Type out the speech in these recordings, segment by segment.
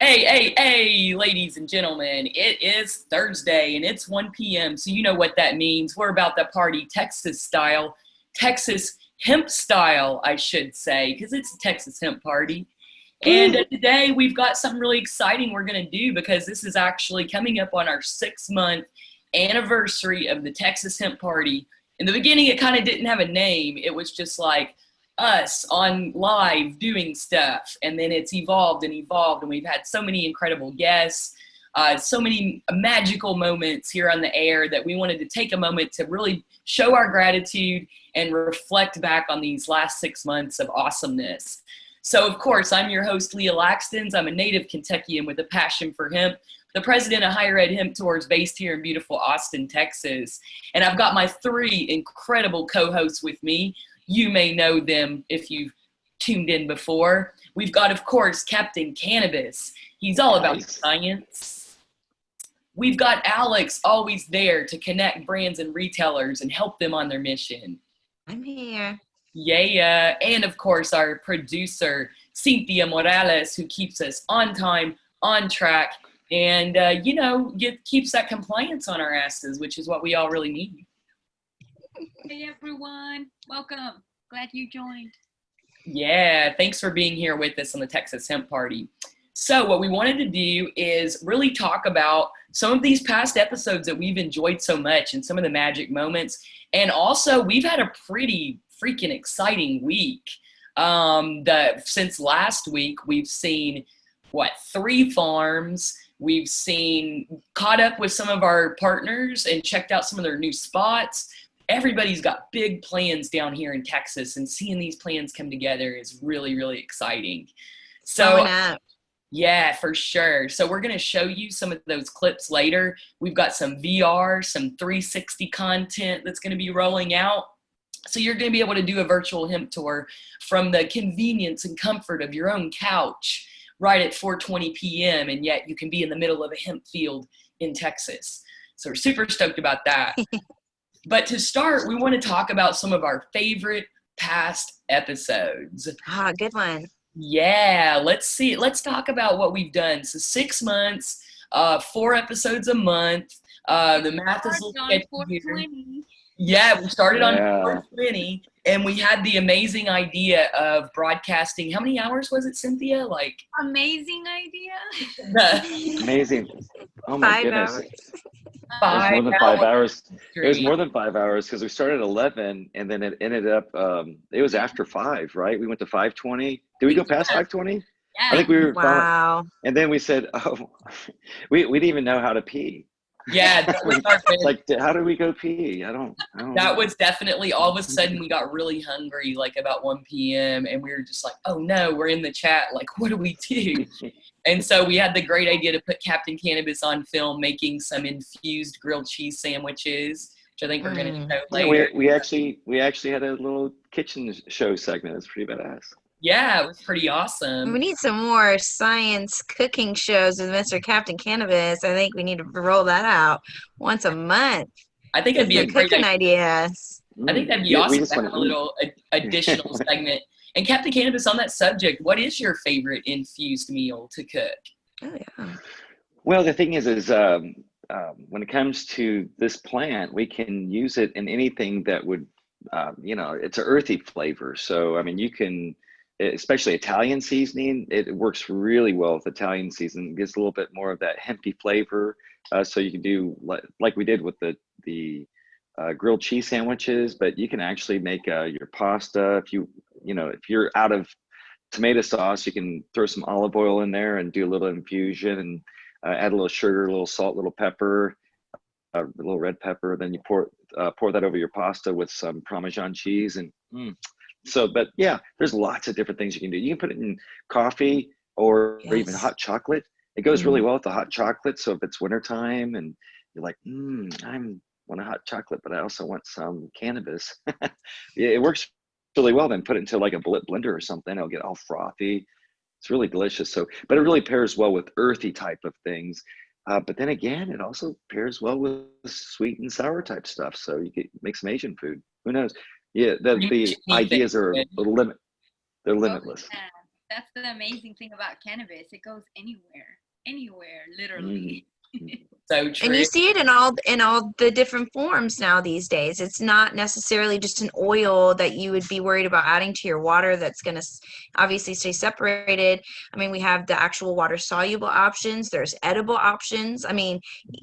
Hey, ladies and gentlemen, it is Thursday and it's 1 p.m. So you know what that means. We're about to party Texas style, Texas hemp style, I should say, because it's a Texas hemp party. And today we've got something really exciting we're going to do because this is actually coming up on our 6-month anniversary of the Texas hemp party. In the beginning, it kind of didn't have a name. It was just like us on live doing stuff, and then it's evolved and evolved, and we've had so many incredible guests, so many magical moments here on the air that we wanted to take a moment to really show our gratitude and reflect back on these last 6 months of awesomeness. So of course, I'm your host, Leah Laxtons. I'm a native Kentuckian with a passion for hemp, the president of Higher Ed Hemp Tours based here in beautiful Austin, Texas. And I've got my 3 incredible co-hosts with me. You may know them if you've tuned in before. We've got, of course, Captain Cannabis. He's all about science. We've got Alex, always there to connect brands and retailers and help them on their mission. I'm here. Yeah. And, of course, our producer, Cynthia Morales, who keeps us on time, on track, and, keeps that compliance on our asses, which is what we all really need. Hey everyone, welcome. Glad you joined. Yeah, thanks for being here with us on the Texas Hemp Party. So what we wanted to do is really talk about some of these past episodes that we've enjoyed so much and some of the magic moments. And also, we've had a pretty freaking exciting week. Since last week, we've seen, 3 farms. We've caught up with some of our partners and checked out some of their new spots. Everybody's got big plans down here in Texas, and seeing these plans come together is really, really exciting. So, yeah, for sure. So we're going to show you some of those clips later. We've got some VR, some 360 content that's going to be rolling out. So you're going to be able to do a virtual hemp tour from the convenience and comfort of your own couch right at 4:20 p.m., and yet you can be in the middle of a hemp field in Texas. So we're super stoked about that. But to start, we want to talk about some of our favorite past episodes. Good one. Yeah, let's see. Let's talk about what we've done. So 6 months, 4 episodes a month. The math is a little sketchy here. Yeah, we started on 420, and we had the amazing idea of broadcasting. How many hours was it, Cynthia? Amazing idea. Amazing. Oh my 5 goodness. hours. It was more than 5 hours. It was more than 5 hours because we started at 11 and then it ended up, it was after 5, right? We went to 5:20. Did we go past 5:20? Yeah. I think we were. Wow. And then we said, we didn't even know how to pee. Yeah, that was our how do we go pee? I don't That know. was definitely, all of a sudden we got really hungry, about 1 p.m. and we were just like, oh no, we're in the chat. What do we do? And so we had the great idea to put Captain Cannabis on film making some infused grilled cheese sandwiches, which I think we're going to show later. Yeah, we actually had a little kitchen show segment. It's pretty badass. Yeah, it was pretty awesome. We need some more science cooking shows with Mr. Captain Cannabis. I think we need to roll that out once a month. I think it'd be a great cooking ideas. I think that'd be awesome to have a little additional segment. And Captain Cannabis, on that subject, what is your favorite infused meal to cook? Oh yeah. Well, the thing is when it comes to this plant, we can use it in anything that would, it's an earthy flavor. So, I mean, you can, especially Italian seasoning, it works really well with Italian seasoning. It gives a little bit more of that hempy flavor. So you can do like we did with the grilled cheese sandwiches, but you can actually make your pasta. If you're out of tomato sauce, you can throw some olive oil in there and do a little infusion and add a little sugar, a little salt, a little pepper, a little red pepper. Then you pour that over your pasta with some Parmesan cheese and but yeah, there's lots of different things you can do. You can put it in coffee or even hot chocolate. It goes really well with the hot chocolate. So if it's wintertime and you're like, I want a hot chocolate, but I also want some cannabis. Yeah, it works really well. Then put it into a bullet blender or something. It'll get all frothy. It's really delicious. So, but it really pairs well with earthy type of things. But then again, it also pairs well with sweet and sour type stuff. So you can make some Asian food. Who knows? Yeah, the ideas are they're limitless. That's the amazing thing about cannabis. It goes anywhere. anywhere, literally. So true. And you see it in all the different forms now these days. It's not necessarily just an oil that you would be worried about adding to your water that's going to obviously stay separated. I mean, we have the actual water soluble options. There's edible options. I mean,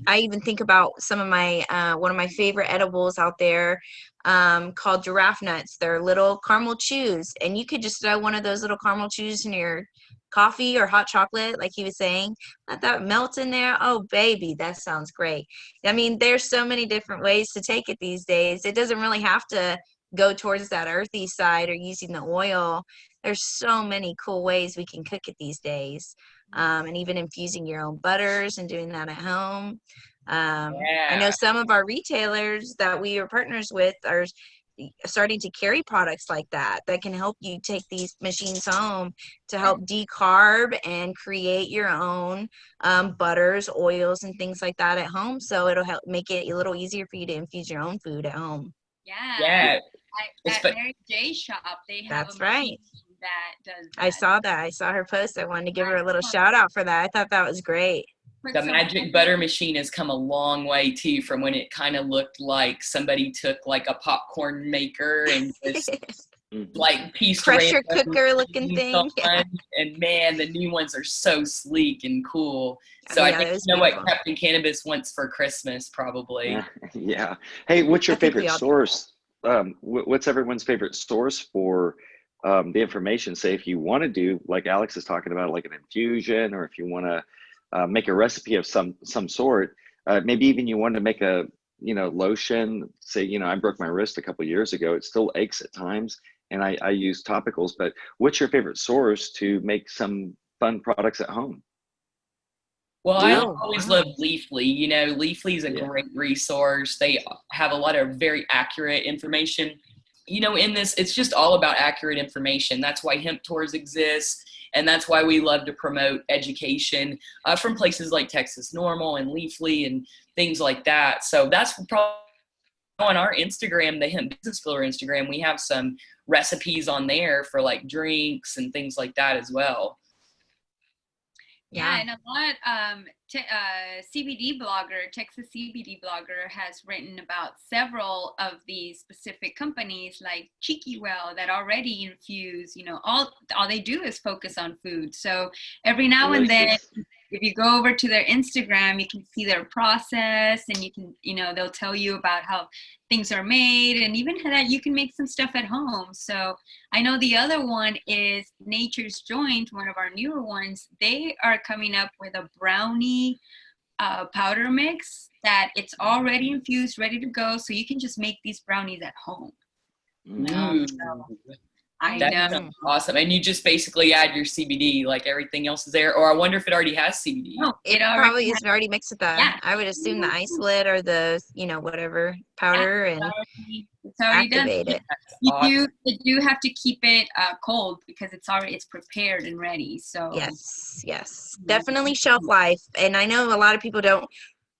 I even think about some of my one of my favorite edibles out there called giraffe nuts. They're little caramel chews, and you could just throw one of those little caramel chews in your coffee or hot chocolate, like he was saying. Let that melt in there. Oh, baby, that sounds great. I mean, there's so many different ways to take it these days. It doesn't really have to go towards that earthy side or using the oil. There's so many cool ways we can cook it these days. And even infusing your own butters and doing that at home. I know some of our retailers that we are partners with are starting to carry products like that can help you take these machines home to help decarb and create your own butters, oils, and things like that at home. So it'll help make it a little easier for you to infuse your own food at home. Yeah. At Mary J's shop, they have That's a machine right. that does that. I saw that. I saw her post. I wanted to give her a little shout out for that. I thought that was great. The magic butter machine has come a long way too, from when it kind of looked like somebody took like a popcorn maker and just like pieced pressure cooker looking thing. And man, the new ones are so sleek and cool. So I think you know what Captain Cannabis wants for Christmas, probably. Yeah. Hey, what's your favorite source? What's everyone's favorite source for the information? Say if you want to do, like Alex is talking about, like an infusion, or if you want to make a recipe of some sort, maybe even you want to make a lotion. Say I broke my wrist a couple of years ago. It still aches at times, and I use topicals. But what's your favorite source to make some fun products at home? Well, I always love Leafly. Leafly is a great resource. They have a lot of very accurate information. In this, it's just all about accurate information. That's why Hemp Tours exists. And that's why we love to promote education from places like Texas Normal and Leafly and things like that. So that's probably on our Instagram, the Hemp Business Filler Instagram. We have some recipes on there for like drinks and things like that as well. Yeah, and a lot CBD blogger, Texas CBD blogger, has written about several of these specific companies like Cheeky Well that already infuse. All they do is focus on food. So every now and then, if you go over to their Instagram, you can see their process, and you can, they'll tell you about how things are made, and even that you can make some stuff at home. So I know the other one is Nature's Joint, one of our newer ones. They are coming up with a brownie powder mix that it's already infused, ready to go. So you can just make these brownies at home. That's awesome. And you just basically add your CBD, like everything else is there. Or I wonder if it already has CBD. No, it probably is already mixed with that. Yeah. I would assume the isolate or the, whatever powder, and it's already activate done. it. You do have to keep it cold because it's prepared and ready. So yes, definitely shelf life. And I know a lot of people don't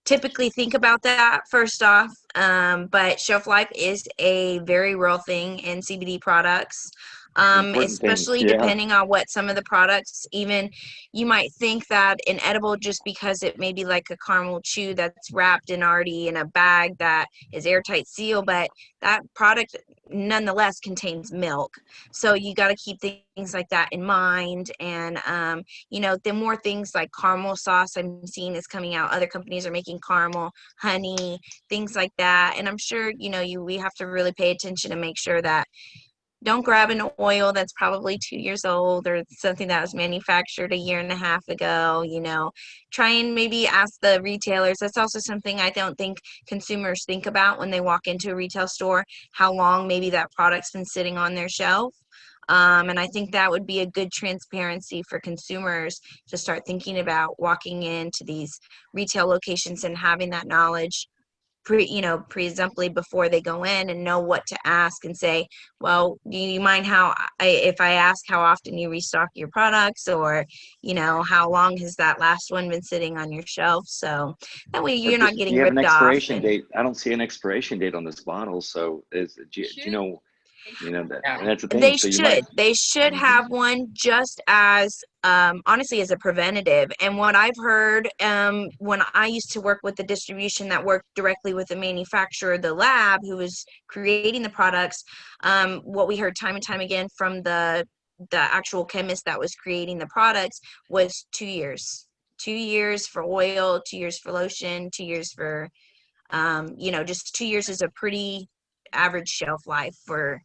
typically think about that first off, but shelf life is a very real thing in CBD products, especially depending on what some of the products, even you might think that an edible, just because it may be like a caramel chew that's wrapped in already in a bag that is airtight seal, but that product nonetheless contains milk. So you got to keep things like that in mind. And the more things like caramel sauce I'm seeing is coming out, other companies are making caramel, honey, things like that. And I'm sure we have to really pay attention to make sure that don't grab an oil that's probably 2 years old or something that was manufactured a year and a half ago. Try and maybe ask the retailers. That's also something I don't think consumers think about when they walk into a retail store, how long maybe that product's been sitting on their shelf. And I think that would be a good transparency for consumers to start thinking about walking into these retail locations and having that knowledge presumptively before they go in, and know what to ask and say, well, do you mind if I ask how often you restock your products, or how long has that last one been sitting on your shelf? So that way you're not getting ripped off. Expiration date? I don't see an expiration date on this bottle. So do you know? You know that, Yeah. and that's the thing. They So you might. should. They should have one just as honestly as a preventative. And what I've heard when I used to work with the distribution that worked directly with the manufacturer, the lab who was creating the products, what we heard time and time again from the actual chemist that was creating the products was 2 years. 2 years for oil, 2 years for lotion, 2 years for just 2 years is a pretty average shelf life for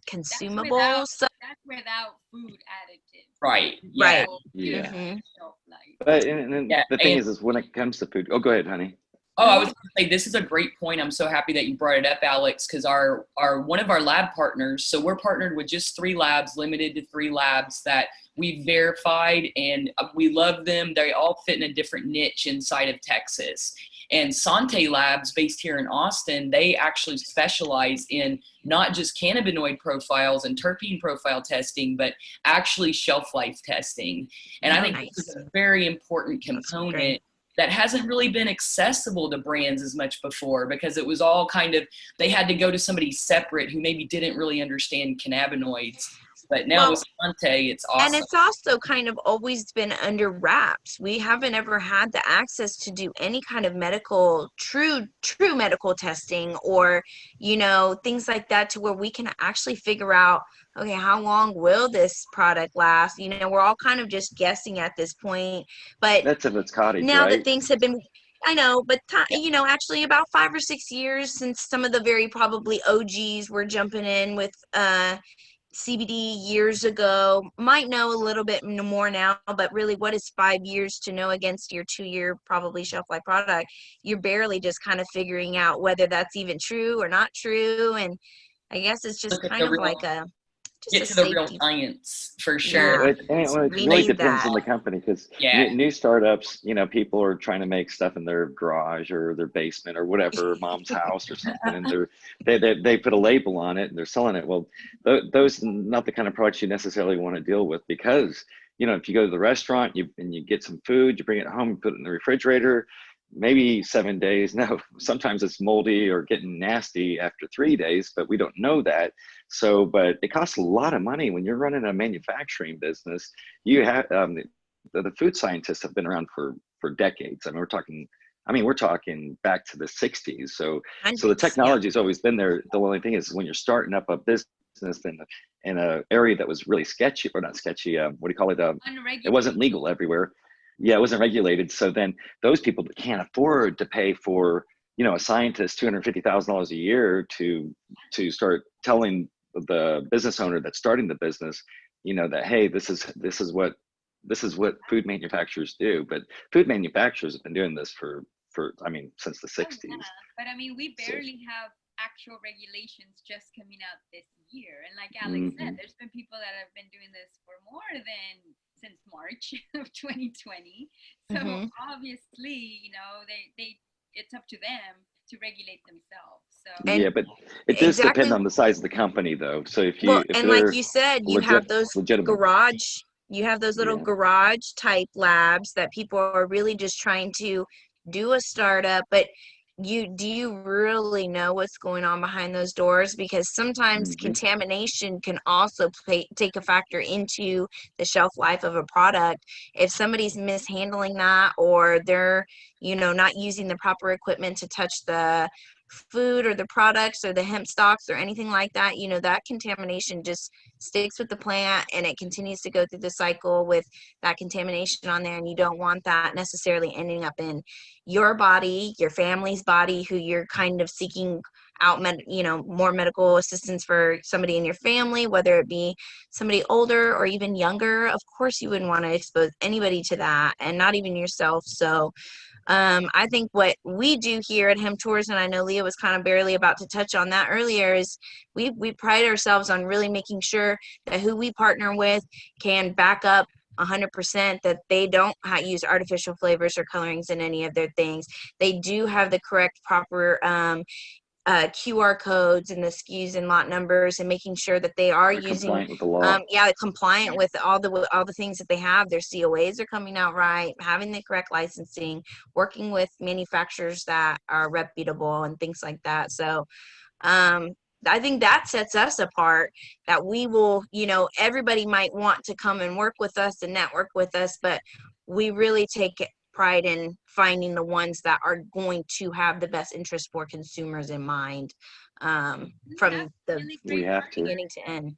consumables. That's without food additives. Right. Yeah. Right. So, Yeah. Mhm. shelf life. But and Yeah. the thing And is when it comes to food. Oh, go ahead, honey. oh, I was going to say this is a great point. I'm so happy that you brought it up, Alex, because our one of our lab partners. So we're partnered with just 3 labs, limited to 3 labs that we verified, and we love them. They all fit in a different niche inside of Texas. And Sante Labs, based here in Austin, they actually specialize in not just cannabinoid profiles and terpene profile testing, but actually shelf life testing. And I think this is a very important component that hasn't really been accessible to brands as much before, because it was all kind of, they had to go to somebody separate who maybe didn't really understand cannabinoids. But now with Sante, it's awesome. And it's also kind of always been under wraps. We haven't ever had the access to do any kind of true medical testing or, things like that, to where we can actually figure out, okay, how long will this product last? We're all kind of just guessing at this point. But That's if it's cottage, now right? that things have been, I know, but actually about 5 or 6 years since some of the very probably OGs were jumping in with CBD years ago. Might know a little bit more now, but really, what is 5 years to know against your 2-year probably shelf life product? You're barely just kind of figuring out whether that's even true or not true. And I guess it's just kind of like get to the real science for sure. Yeah, it really depends on the company, because new startups, people are trying to make stuff in their garage or their basement or whatever, mom's house or something, and they put a label on it and they're selling it. Well, those are not the kind of products you necessarily want to deal with, because if you go to the restaurant and you get some food, you bring it home, you put it in the refrigerator, maybe 7 days. No, sometimes it's moldy or getting nasty after 3 days, but we don't know that. So, but it costs a lot of money when you're running a manufacturing business. You have the food scientists have been around for decades. I mean, we're talking back to the 60s. So the technology has always been there. The only thing is when you're starting up a business in an area that was really sketchy, or not sketchy, what do you call it? It wasn't legal everywhere. Yeah, it wasn't regulated. So then those people that can't afford to pay for, a scientist $250,000 a year to start telling the business owner that's starting the business, that, hey, this is what food manufacturers do. But food manufacturers have been doing this for since the 60s. Yeah. But we barely have actual regulations just coming out this year. And like Alex said, there's been people that have been doing this for more than since March of 2020. So obviously, it's up to them to regulate themselves. So yeah, but it does depend on the size of the company, though. So if like you said, you have those legitimate. You have those little garage type labs that people are really just trying to do a startup, but do you really know what's going on behind those doors? Because sometimes contamination can also take a factor into the shelf life of a product. If somebody's mishandling that, or they're not using the proper equipment to touch the food or the products or the hemp stalks or anything like that, that contamination just sticks with the plant, and it continues to go through the cycle with that contamination on there. And you don't want that necessarily ending up in your body, your family's body, who you're kind of seeking out more medical assistance for somebody in your family, whether it be somebody older or even younger. Of course you wouldn't want to expose anybody to that, and not even yourself. So I think what we do here at Hemp Tours, and I know Leah was kind of barely about to touch on that earlier, is we pride ourselves on really making sure that who we partner with can back up 100% that they don't use artificial flavors or colorings in any of their things. They do have the correct, proper QR codes and the SKUs and lot numbers, and making sure that they are using compliant with the law. Compliant with all the things that they have. Their COAs are coming out right, having the correct licensing, working with manufacturers that are reputable and things like that. So I think that sets us apart, that we will, everybody might want to come and work with us and network with us, but we really take pride in finding the ones that are going to have the best interest for consumers in mind, from the really We have to. beginning to end.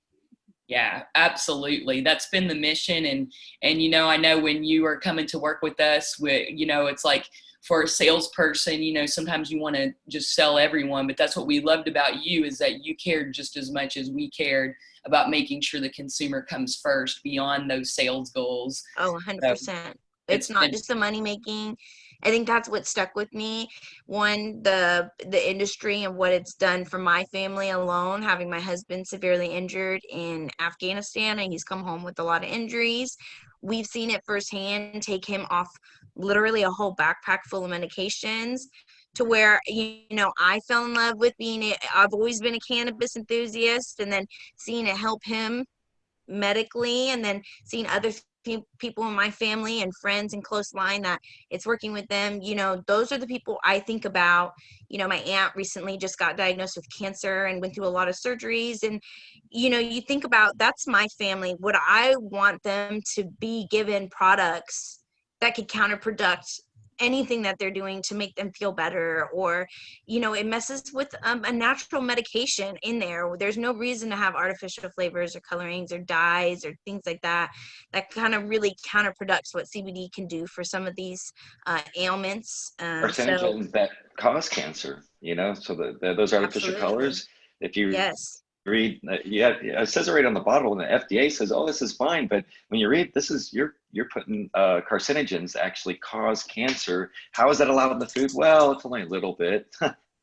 Yeah, absolutely. That's been the mission. And I know when you are coming to work with us, it's like, for a salesperson, sometimes you want to just sell everyone, but that's what we loved about you, is that you cared just as much as we cared about making sure the consumer comes first beyond those sales goals. Oh, So 100%. It's not just the money making. I think that's what stuck with me. One, the industry and what it's done for my family alone, having my husband severely injured in Afghanistan, and he's come home with a lot of injuries. We've seen it firsthand take him off literally a whole backpack full of medications, to where, I fell in love with I've always been a cannabis enthusiast, and then seeing it help him medically, and then seeing other people in my family and friends and close line that it's working with them. Those are the people I think about. My aunt recently just got diagnosed with cancer and went through a lot of surgeries, and you think about, that's my family. Would I want them to be given products that could counterproduct anything that they're doing to make them feel better? Or it messes with a natural medication in there. There's no reason to have artificial flavors or colorings or dyes or things like that kind of really counterproducts what CBD can do for some of these ailments. Carcinogens that cause cancer, so those artificial Absolutely. colors, if you Yes. read, it says it right on the bottle, and the FDA says, oh, this is fine, but when you read, this is, you're putting carcinogens actually cause cancer. How is that allowed in the food? Well, it's only a little bit.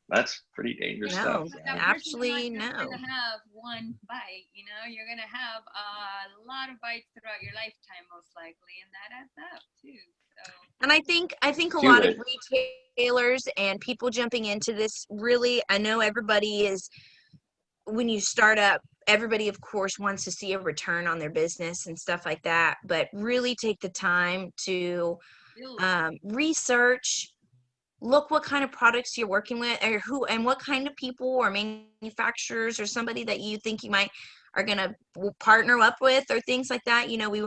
That's pretty dangerous stuff. Actually, no. You're going to have one bite, you're going to have a lot of bites throughout your lifetime, most likely, and that adds up too. So. And I think a lot of retailers and people jumping into this, really, I know everybody is, when you start up, everybody of course wants to see a return on their business and stuff like that, but really take the time to research, look what kind of products you're working with, or who and what kind of people or manufacturers or somebody that you think you are going to partner up with, or things like that. We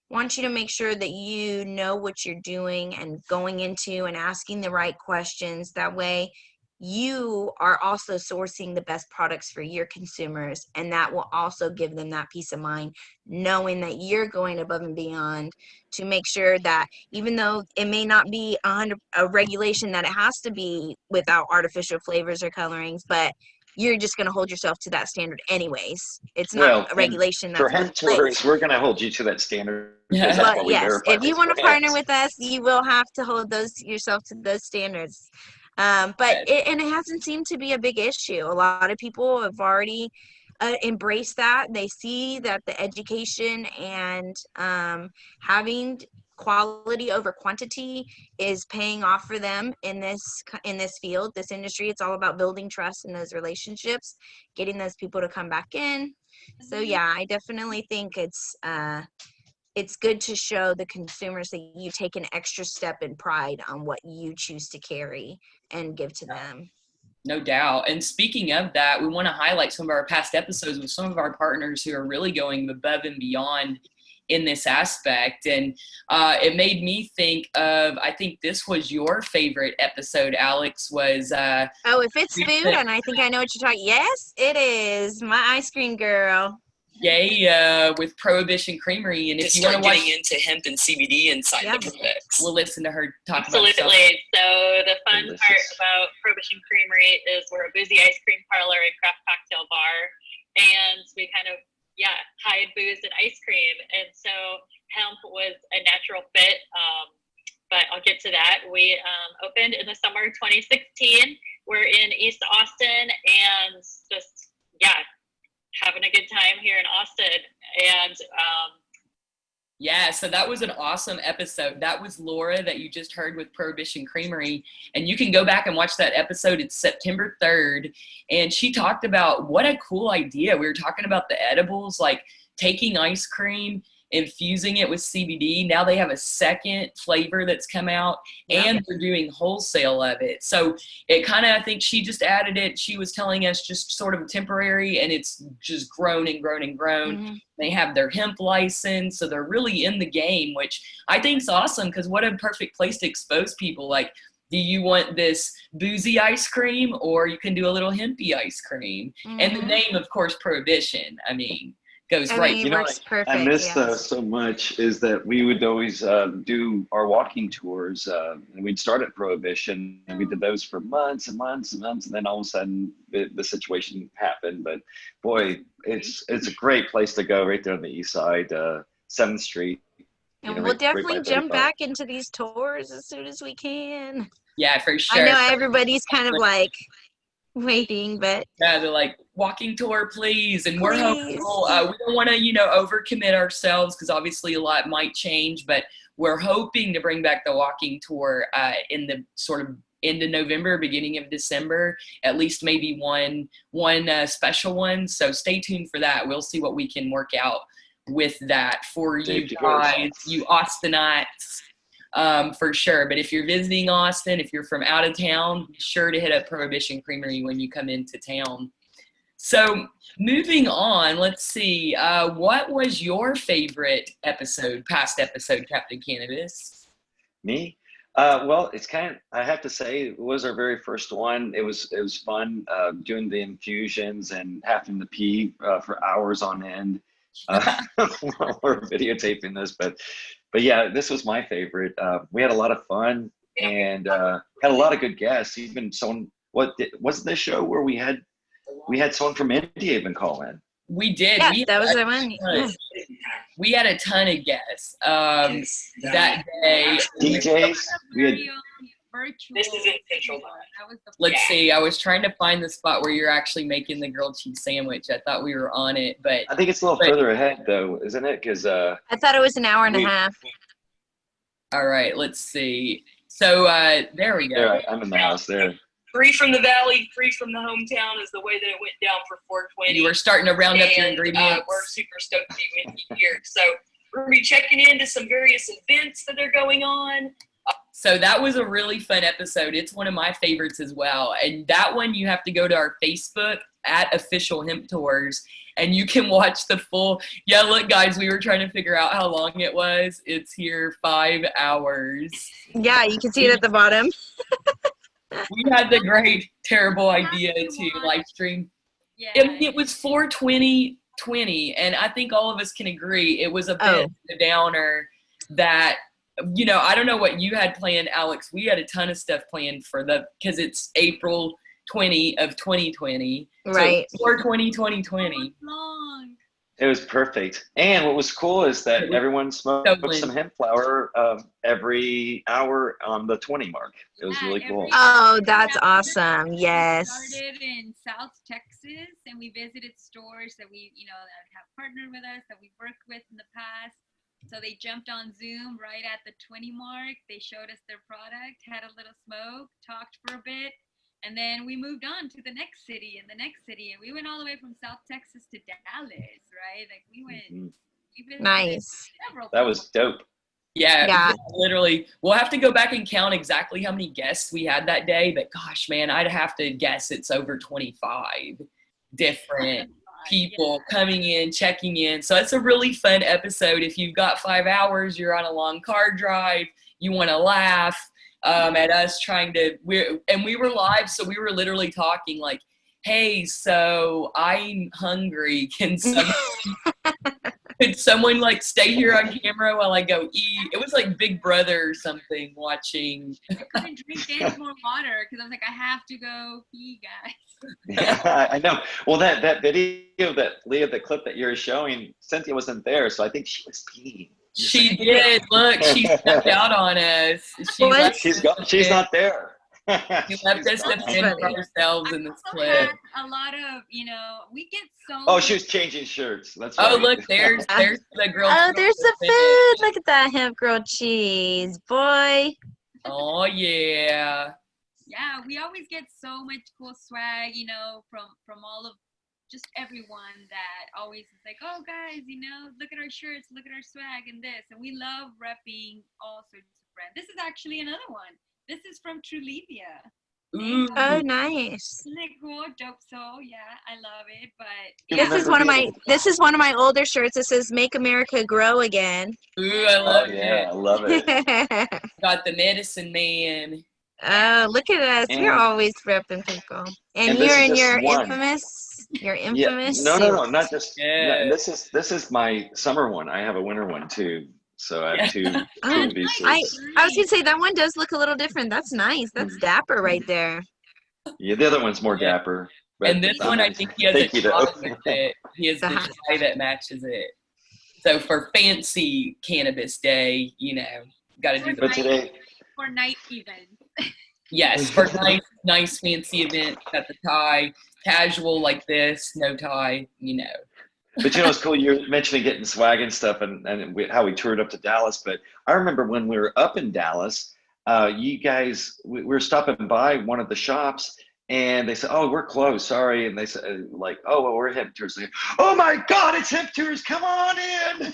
want you to make sure that you know what you're doing and going into and asking the right questions. That way you are also sourcing the best products for your consumers, and that will also give them that peace of mind, knowing that you're going above and beyond to make sure that, even though it may not be a regulation that it has to be without artificial flavors or colorings, but you're just going to hold yourself to that standard anyways. It's not a regulation that's for hemp tours, we're going to hold you to that standard. But yes, if you want to partner with us, you will have to hold yourself to those standards. But it hasn't seemed to be a big issue. A lot of people have already embraced that. They see that the education and having quality over quantity is paying off for them in this field, this industry. It's all about building trust in those relationships, getting those people to come back in. So yeah, I definitely think it's good to show the consumers that you take an extra step in pride on what you choose to carry and give to them. No doubt. And speaking of that, we want to highlight some of our past episodes with some of our partners who are really going above and beyond in this aspect. And it made me think of, I think this was your favorite episode, Alex, was if it's food, and I think I know what you're talking. Yes, it is. My ice cream girl. Yay, with Prohibition Creamery. And if you want to watch getting into hemp and CBD inside the products, we'll listen to her talk Absolutely. about stuff. So the fun part about Prohibition Creamery is we're a boozy ice cream parlor and craft cocktail bar, and we kind of hide booze and ice cream, and so hemp was a natural fit. But I'll get to that. We opened in the summer of 2016. We're in East Austin, and just having a good time here in Austin. And so that was an awesome episode. That was Laura that you just heard with Prohibition Creamery, and you can go back and watch that episode. It's September 3rd, and she talked about what a cool idea. We were talking about the edibles, like taking ice cream infusing it with CBD. Now they have a second flavor that's come out, and they're doing wholesale of it. So it kind of, I think she just added it. She was telling us just sort of temporary, and it's just grown and grown and grown. Mm-hmm. They have their hemp license, so they're really in the game, which I think is awesome, because what a perfect place to expose people. Like, do you want this boozy ice cream, or you can do a little hempy ice cream? Mm-hmm. And the name, of course, Prohibition, I mean, goes I right. mean, You know, works perfect. I miss so much is that we would always do our walking tours, and we'd start at Prohibition, and we did those for months and months and months, and then all of a sudden the situation happened. But boy, it's a great place to go right there on the east side, 7th Street. And we'll definitely jump back into these tours as soon as we can. Yeah, for sure. I know everybody's kind of like waiting, but yeah, they're like, walking tour, please. And we're hopeful. We don't want to, overcommit ourselves, because obviously a lot might change, but we're hoping to bring back the walking tour in the sort of end of November, beginning of December, at least maybe one special one. So stay tuned for that. We'll see what we can work out with that for you guys, you Austinites. For sure. But if you're visiting Austin, if you're from out of town, be sure to hit up Prohibition Creamery when you come into town. So moving on, let's see. What was your favorite past episode, Captain Cannabis? Me? Well, it's I have to say, it was our very first one. It was fun doing the infusions and having to pee for hours on end. While we're videotaping this, but yeah, this was my favorite. We had a lot of fun and had a lot of good guests. Even someone, wasn't this show where we had someone from India even call in? We did. Yeah, that was the one. Yeah. We had a ton of guests that day. DJs. This is intentional. Let's see. I was trying to find the spot where you're actually making the grilled cheese sandwich. I thought we were on it, but I think it's a little further ahead, though, isn't it? Because I thought it was an hour and a half. All right, let's see. So there we go. There, I'm in the house there. 3 from the valley, 3 from the hometown is the way that it went down for 420. You were starting to round up your ingredients. We're super stoked to be with you here. So we're going to be checking into some various events that are going on. So that was a really fun episode. It's one of my favorites as well. And that one, you have to go to our Facebook at Official Hemp Tours, and you can watch the full. Yeah, look, guys, we were trying to figure out how long it was. It's here 5 hours. Yeah, you can see it at the bottom. We had the great, terrible idea to live stream. Yeah. It was 4/20/20, and I think all of us can agree it was a bit of a downer that, I don't know what you had planned, Alex. We had a ton of stuff planned because it's April 20 of 2020. Right. So 4/20/2020. Long. It was perfect. And what was cool is that everyone smoked some hemp flower every hour on the 20 mark. It was really cool. Oh, that's awesome. Yes. We started in South Texas, and we visited stores that we, that have partnered with us, that we've worked with in the past. So they jumped on Zoom right at the 20 mark. They showed us their product, had a little smoke, talked for a bit, and then we moved on to the next city and the next city. And we went all the way from South Texas to Dallas, right? Like we went. Nice. That was dope. Yeah, literally. We'll have to go back and count exactly how many guests we had that day. But gosh, man, I'd have to guess it's over 25 different people coming in, checking in. So it's a really fun episode. If you've got 5 hours, you're on a long car drive, you want to laugh at us we were live, so we were literally talking like, hey, so I'm hungry. Could someone like stay here on camera while I go eat? It was like Big Brother or something watching. I couldn't drink any more water because I was like, I have to go pee, guys. Yeah, I know. Well, that video that Leah, the clip that you're showing, Cynthia wasn't there, so I think she was peeing. She did. Look, she stepped out on us. She's not there. She left us to fend for ourselves in this clip. A lot of, we get so. Oh, she was changing shirts. That's right. Oh, look, there's the girl. Oh, there's the food. Look at that hemp grilled cheese, boy. Oh yeah. Yeah, we always get so much cool swag, from all of just everyone that always is like, oh guys, look at our shirts, look at our swag and this. And we love repping all sorts of brands. This is actually another one. This is from Trulivia. Ooh. Oh, nice. Isn't it cool? Dope. So yeah, I love it. But You This is remember one of my older shirts. It says "Make America Grow Again." Ooh, I Oh love yeah, I it. love it. Got the medicine man. Oh, look at us. We're And always repping people. And and you're this is in just your one. Yeah, infamous no, suit. not just. No, Yeah. and this is my summer one. I have a winter one too. So I have two Oh, of these I suits. I was gonna say that one does look a little different. That's nice. That's dapper right there. Yeah, the other one's more Yeah. dapper. But And this one, I think he has a thank you tie though. with it. He has the Uh-huh. tie that matches it. So for fancy cannabis day, got to do the But today, for night event. yes for nice fancy event. Got the tie, casual like this, no tie. but it's cool. You're mentioning getting swag and stuff, and how we toured up to Dallas. But I remember when we were up in Dallas, you guys, we were stopping by one of the shops, and they said, "Oh, we're closed, sorry." And they said, like, "Oh, well, we're Hemp Tours." Like, "Oh my God, it's Hemp Tours! Come on in!"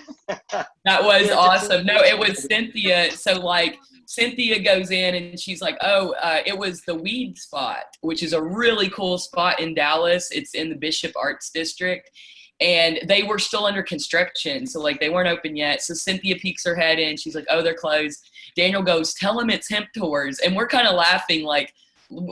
That was Yeah, awesome. No, it was Cynthia. So like Cynthia goes in and she's like, "Oh, it was the Weed Spot, which is a really cool spot in Dallas. It's in the Bishop Arts District." And they were still under construction. So like they weren't open yet. So Cynthia peeks her head in. She's like, "Oh, they're closed." Daniel goes, "Tell them it's Hemp Tours." And we're kind of laughing like,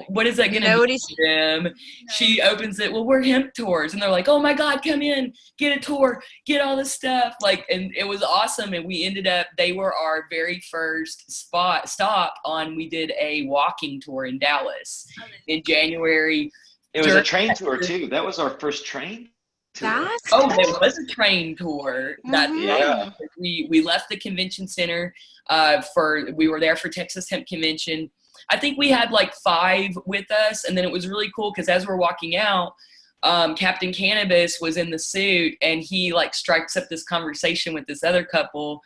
what is that going to be to them? No. She opens it. "Well, we're Hemp Tours." And they're like, "Oh my God, come in, get a tour, get all this stuff." And it was awesome. And we ended up, they were our very first stop on, we did a walking tour in Dallas in January. It was a train tour too. That was our first train tour. That's there was a train tour. Yeah. We left the convention center we were there for Texas Hemp Convention. I think we had like 5 with us, and then it was really cool because as we're walking out, Captain Cannabis was in the suit, and he like strikes up this conversation with this other couple.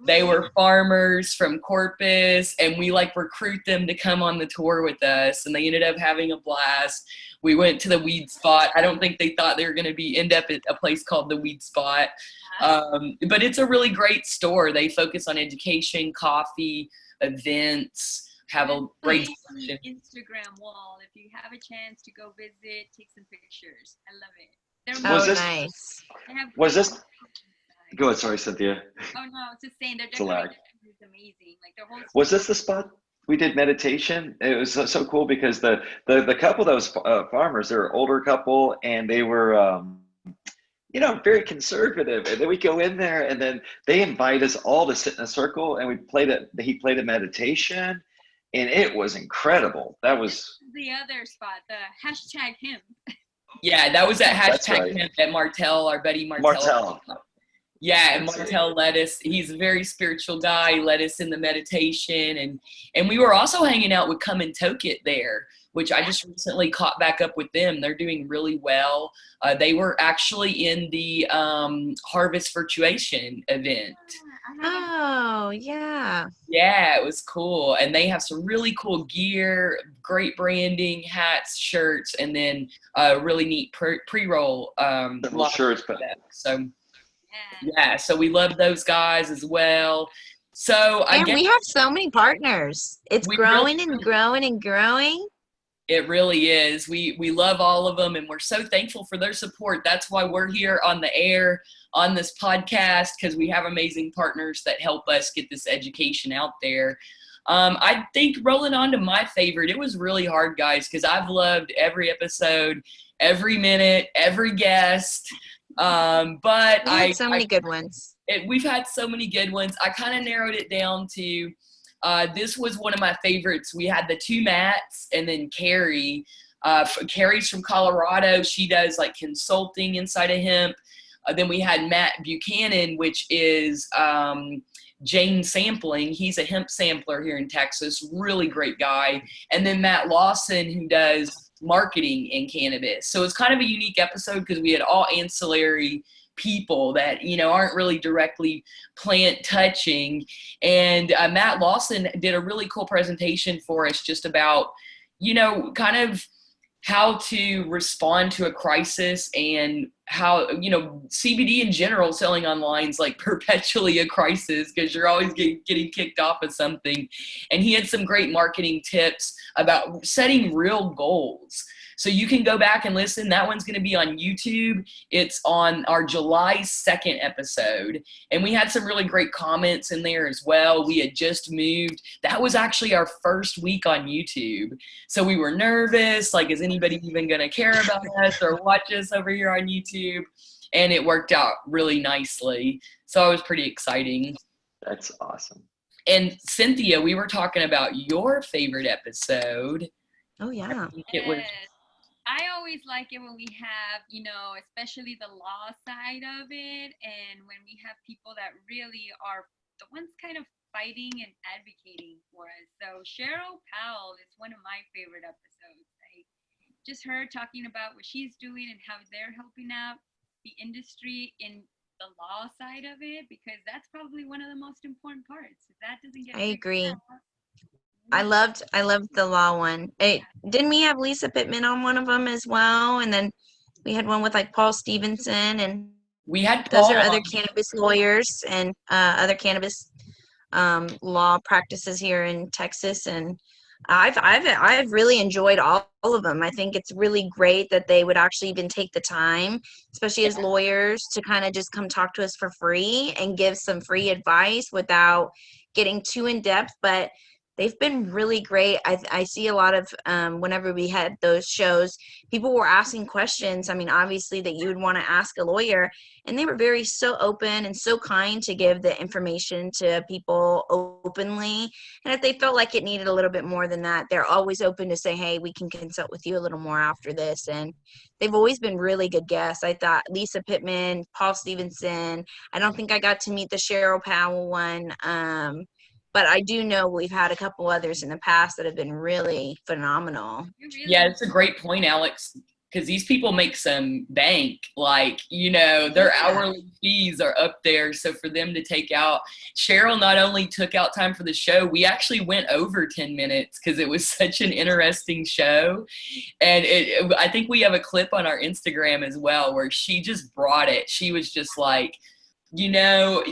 They were farmers from Corpus, and we like recruit them to come on the tour with us, and they ended up having a blast. We went to the Weed Spot. I don't think they thought they were going to end up at a place called the Weed Spot, but it's a really great store. They focus on education, coffee, events. Have a great Instagram wall. If you have a chance to go visit, take some pictures. I love it. Nice. Was this? Go ahead. Sorry, Cynthia. Oh no, I was just saying their decoration is amazing. Like their whole. Was this the spot we did meditation? It was so cool because the couple that was farmers, they're an older couple, and they were very conservative. And then we go in there, and then they invite us all to sit in a circle, and he played a meditation. And it was incredible. That was the other spot, the hashtag Hemp. Yeah, that was at hashtag Hemp at Martell, our buddy Martell. Yeah, and Martell led us. He's a very spiritual guy. He led us in the meditation, and we were also hanging out with Come and Toke It there, which I just recently caught back up with them. They're doing really well. They were actually in the Harvest Virtuation event. Oh, yeah. Yeah, it was cool. And they have some really cool gear, great branding, hats, shirts, and then really neat pre-roll shirts. So, yeah, so we love those guys as well. So I guess we have so many partners. It's growing and growing and growing. It really is. We love all of them, and we're so thankful for their support. That's why we're here on the air on this podcast, because we have amazing partners that help us get this education out there. I think rolling on to my favorite, it was really hard, guys, because I've loved every episode, every minute, every guest. But we had so many good ones. We've had so many good ones. I kind of narrowed it down to this was one of my favorites. We had the 2 Matts and then Carrie. Carrie's from Colorado. She does like consulting inside of Hemp. Then we had Matt Buchanan, which is Jane Sampling. He's a hemp sampler here in Texas. Really great guy. And then Matt Lawson, who does marketing in cannabis. So it's kind of a unique episode because we had all ancillary people that aren't really directly plant touching, and Matt Lawson did a really cool presentation for us just about kind of how to respond to a crisis, and how, you know, CBD in general selling online is like perpetually a crisis because you're always getting kicked off of something. And he had some great marketing tips about setting real goals. So you can go back and listen. That one's going to be on YouTube. It's on our July 2nd episode. And we had some really great comments in there as well. We had just moved. That was actually our first week on YouTube. So we were nervous, like, is anybody even going to care about us or watch us over here on YouTube? And it worked out really nicely. So it was pretty exciting. That's awesome. And Cynthia, we were talking about your favorite episode. Oh, yeah. I think it was. I always like it when we have, you know, especially the law side of it, and when we have people that really are the ones kind of fighting and advocating for us. So Cheryl Powell is one of my favorite episodes. Just her talking about what she's doing and how they're helping out the industry in the law side of it, because that's probably one of the most important parts. If that doesn't get I figured agree. out, I loved the law one. Didn't we have Lisa Pittman on one of them as well? And then we had one with like Paul Stevenson, and We had those Paul are other on. cannabis lawyers and other cannabis law practices here in Texas. And I've really enjoyed all of them. I think it's really great that they would actually even take the time, especially as lawyers, to kind of just come talk to us for free and give some free advice without getting too in depth. But they've been really great. I see a lot of whenever we had those shows, people were asking questions. I mean, obviously that you would want to ask a lawyer, and they were very so open and so kind to give the information to people openly. And if they felt like it needed a little bit more than that, they're always open to say, hey, we can consult with you a little more after this. And they've always been really good guests. I thought Lisa Pittman, Paul Stevenson. I don't think I got to meet the Cheryl Powell one. But I do know we've had a couple others in the past that have been really phenomenal. Yeah, it's a great point, Alex, because these people make some bank. Like, you know, their hourly fees are up there. So for them to take out, Cheryl not only took out time for the show, we actually went over 10 minutes because it was such an interesting show. And I think we have a clip on our Instagram as well where she just brought it. She was just like, you know,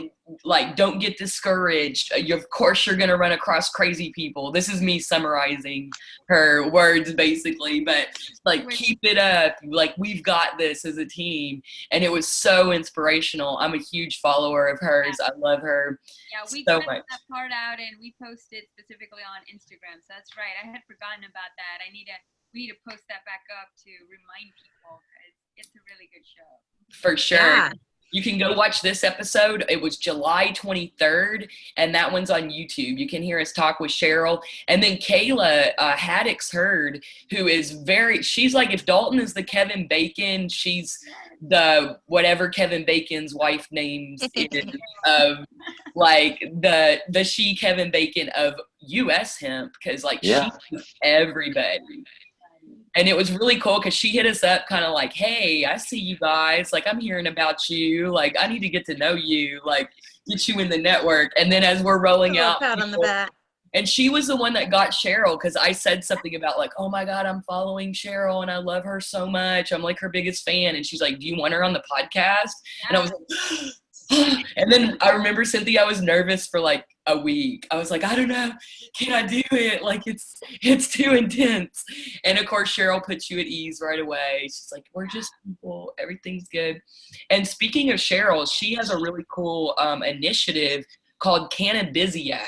like, don't get discouraged. Of course, you're going to run across crazy people. This is me summarizing her words, basically. But, like, keep it up. Like, we've got this as a team. And it was so inspirational. I'm a huge follower of hers. I love her we so cut much. that part out and we posted specifically on Instagram. So that's right. I had forgotten about that. We need to post that back up to remind people, because it's a really good show. For sure. Yeah. You can go watch this episode. It was July 23rd, and that one's on YouTube. You can hear us talk with Cheryl. And then Kayla Haddix Hurd, who is she's like, if Dalton is the Kevin Bacon, she's the whatever Kevin Bacon's wife names is of like the she Kevin Bacon of US Hemp, because like she knows everybody. And it was really cool because she hit us up kind of like, hey, I see you guys. Like, I'm hearing about you. Like, I need to get to know you. Like, get you in the network. And then as we're rolling out. Pat on the back. And she was the one that got Cheryl, because I said something about like, oh my God, I'm following Cheryl and I love her so much. I'm like her biggest fan. And she's like, do you want her on the podcast? Yeah. And I was like, and then I remember, Cynthia, I was nervous for like a week. I was like, I don't know, can I do it? Like, it's too intense. And of course, Cheryl puts you at ease right away. She's like, we're just people, everything's good. And speaking of Cheryl, she has a really cool initiative called Cannabiziac.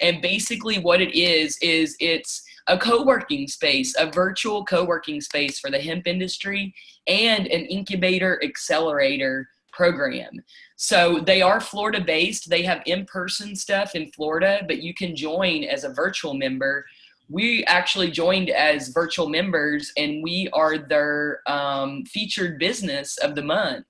And basically what it is it's a co-working space, a virtual co-working space for the hemp industry, and an incubator accelerator program. So they are Florida based. They have in-person stuff in Florida, but you can join as a virtual member. We actually joined as virtual members, and we are their featured business of the month,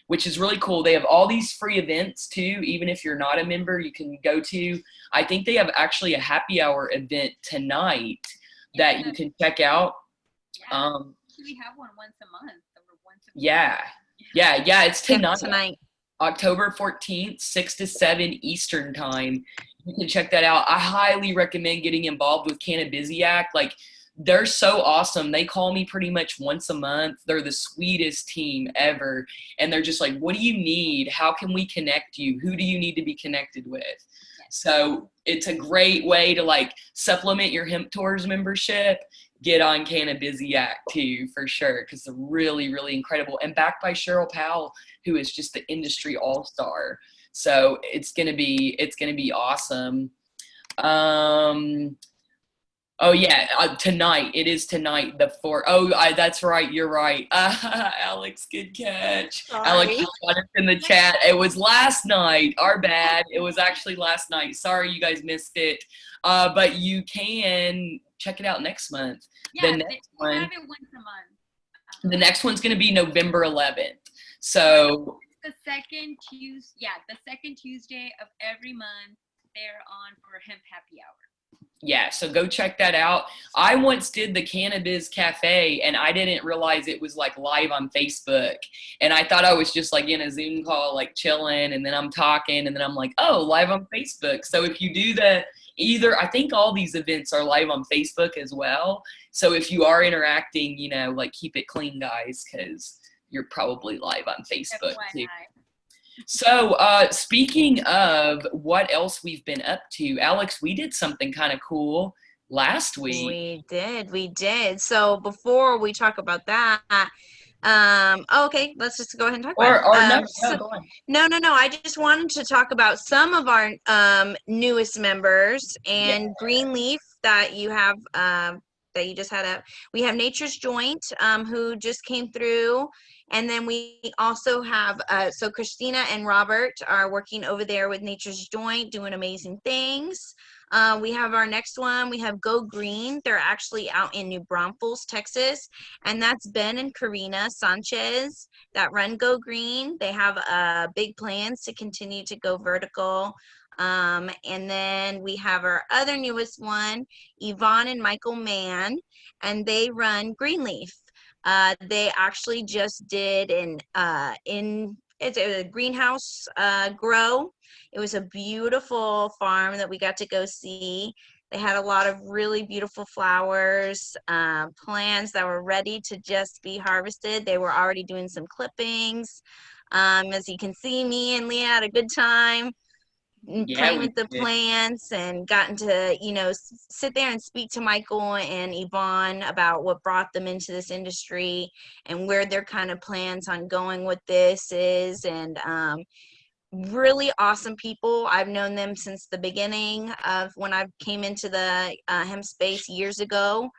which is really cool. They have all these free events too. Even if you're not a member, you can go to. I think they have actually a happy hour event tonight that you can check out. We have one once a month. Yeah, it's tonight. Tonight. October 14th, 6 to 7 Eastern time. You can check that out. I highly recommend getting involved with Cannabiziac. Like, they're so awesome. They call me pretty much once a month. They're the sweetest team ever. And they're just like, what do you need? How can we connect you? Who do you need to be connected with? So it's a great way to like supplement your Hemp Tours membership. Get on Cannabiziac too, for sure, because they're really, really incredible. And backed by Cheryl Powell, who is just the industry all-star. So it's gonna be awesome. Oh yeah, tonight. It is tonight, the 4th. Oh, that's right. You're right. Alex, good catch. Sorry. Alex got us in the chat. It was last night. Our bad. It was actually last night. Sorry, you guys missed it. But you can check it out next month. Yeah, The next they one. have it once a month. The next one's going to be November 11th. So The second Tuesday of every month, they're on for Hemp Happy Hour. yeah, so go check that out. I once did the Cannabis Cafe, and I didn't realize it was like live on Facebook. And I thought I was just like in a Zoom call, like chilling, and then I'm talking, and then I'm like, oh, live on Facebook. So if you do I think all these events are live on Facebook as well. So if you are interacting, like keep it clean, guys, because you're probably live on Facebook too. So speaking of what else we've been up to, Alex, we did something kind of cool last week. We did. So before we talk about that, okay, let's just go ahead and talk about it. Go on. No. I just wanted to talk about some of our newest members and Greenleaf that you have that you just had up. We have Nature's Joint, who just came through. And then we also have, so Christina and Robert are working over there with Nature's Joint, doing amazing things. We have our next one. We have Go Green. They're actually out in New Braunfels, Texas. And that's Ben and Karina Sanchez that run Go Green. They have big plans to continue to go vertical. And then we have our other newest one, Yvonne and Michael Mann, and they run Greenleaf. They actually just did it's a greenhouse grow. It was a beautiful farm that we got to go see. They had a lot of really beautiful flowers, plants that were ready to just be harvested. They were already doing some clippings. As you can see, me and Leah had a good time playing with the plants and gotten to, sit there and speak to Michael and Yvonne about what brought them into this industry and where their kind of plans on going with this is. And really awesome people. I've known them since the beginning of when I came into the hemp space years ago.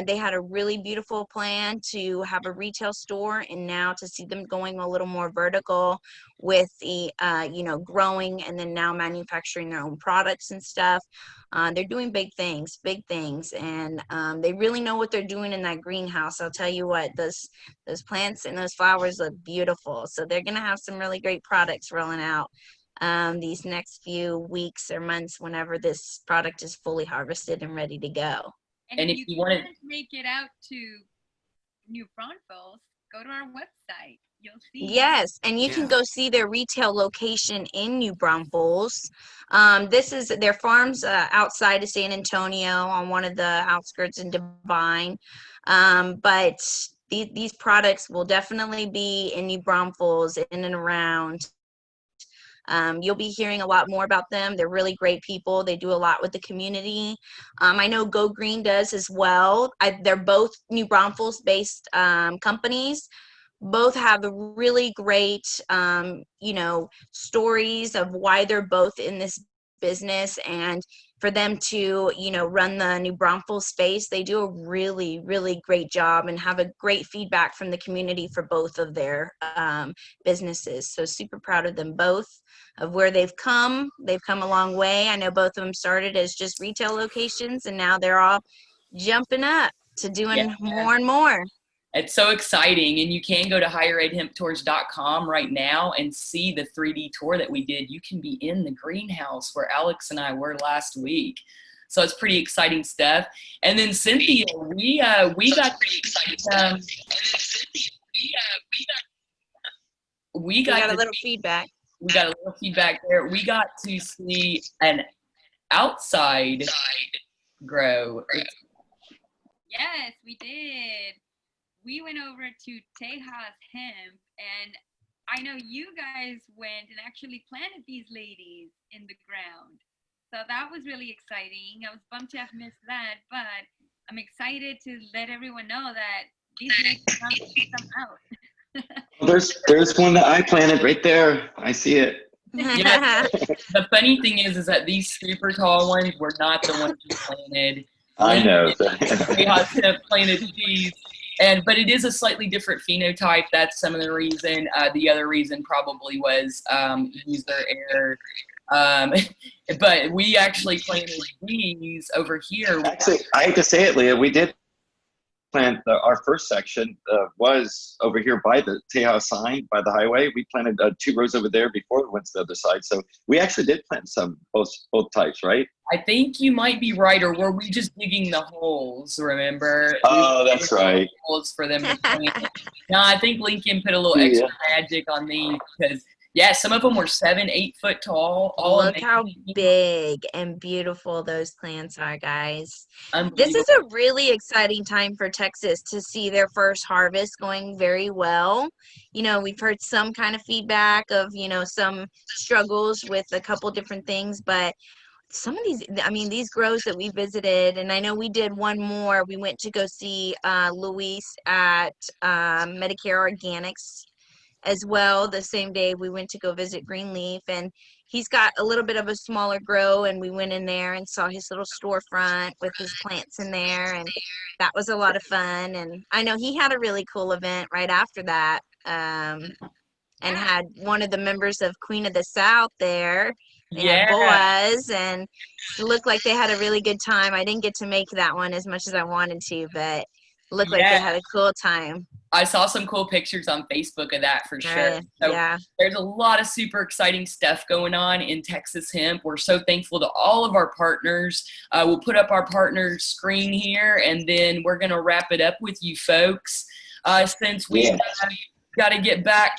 They had a really beautiful plan to have a retail store, and now to see them going a little more vertical with the, growing and then now manufacturing their own products and stuff. They're doing big things, and they really know what they're doing in that greenhouse. I'll tell you what, those plants and those flowers look beautiful. So they're going to have some really great products rolling out these next few weeks or months whenever this product is fully harvested and ready to go. And if you want to make it out to New Braunfels, go to our website. You'll see. Yes, and you can go see their retail location in New Braunfels. This is their farms outside of San Antonio on one of the outskirts in Divine. But these products will definitely be in New Braunfels, in and around. You'll be hearing a lot more about them. They're really great people. They do a lot with the community. I know Go Green does as well. They're both New Braunfels based companies. Both have really great, stories of why they're both in this business, and for them to, run the New Braunfels space, they do a really, really great job and have a great feedback from the community for both of their businesses. So super proud of them both, of where they've come. They've come a long way. I know both of them started as just retail locations, and now they're all jumping up to doing more and more. It's so exciting, and you can go to higheredhemptours.com right now and see the 3D tour that we did. You can be in the greenhouse where Alex and I were last week. So it's pretty exciting stuff. And then Cynthia, we got pretty exciting. We got a little feedback. We got a little feedback there. We got to see an outside grow. Yes, we did. We went over to Tejas Hemp, and I know you guys went and actually planted these ladies in the ground. So that was really exciting. I was bummed to have missed that, but I'm excited to let everyone know that these ladies found some out. There's one that I planted right there. I see it. Yeah. The funny thing is that these super tall ones were not the ones we planted. I know. We had to planted these. But it is a slightly different phenotype. That's some of the reason. The other reason probably was user error. But we actually planted these over here. Actually, I hate to say it, Leah, we did plant our first section was over here by the Tejas sign, by the highway. We planted 2 rows over there before we went to the other side. So we actually did plant some, both types, right? I think you might be right, or were we just digging the holes, remember? Oh, that's right. Holes for them to plant. No, I think Lincoln put a little extra magic on these because, yeah, some of them were 7, 8 foot tall. Look how big and beautiful those plants are, guys. This is a really exciting time for Texas to see their first harvest going very well. You know, we've heard some kind of feedback of, you know, some struggles with a couple different things, but some of these, I mean, these grows that we visited, and I know we did one more. We went to go see Luis at Medicare Organics as well. The same day we went to go visit Greenleaf, and he's got a little bit of a smaller grow, and we went in there and saw his little storefront with his plants in there, and that was a lot of fun. And I know he had a really cool event right after that, and had one of the members of Queen of the South there. They had Boaz, and it looked like they had a really good time. I didn't get to make that one as much as I wanted to, but it looked like they had a cool time. I saw some cool pictures on Facebook of that for sure. Yeah. There's a lot of super exciting stuff going on in Texas Hemp. We're so thankful to all of our partners. We'll put up our partner screen here, and then we're going to wrap it up with you folks. Since we've got to get back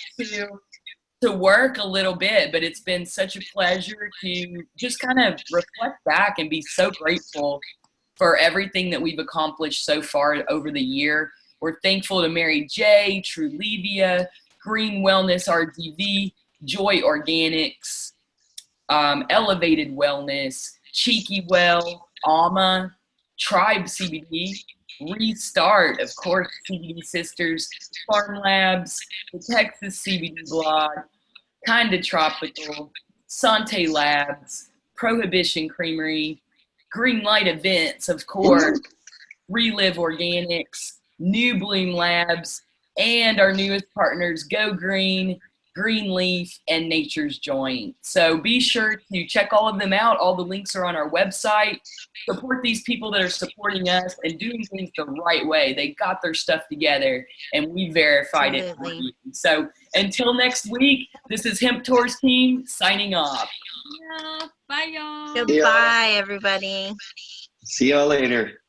to work a little bit, but it's been such a pleasure to just kind of reflect back and be so grateful for everything that we've accomplished so far over the year. We're thankful to Mary J, Trulevia, Green Wellness RDV, Joy Organics, Elevated Wellness, Cheeky Well, Alma, Tribe CBD, Restart, of course, CBD Sisters, Farm Labs, the Texas CBD Blog, Kinda Tropical, Sante Labs, Prohibition Creamery, Green Light Events, of course, Relive Organics, New Bloom Labs, and our newest partners, Go Green, Greenleaf, and Nature's Joint. So be sure to check all of them out. All the links are on our website. Support these people that are supporting us and doing things the right way. They got their stuff together, and we verified it for you. So until next week, this is Hemp Tours team signing off. Yeah, bye, y'all. Goodbye, everybody. See y'all later.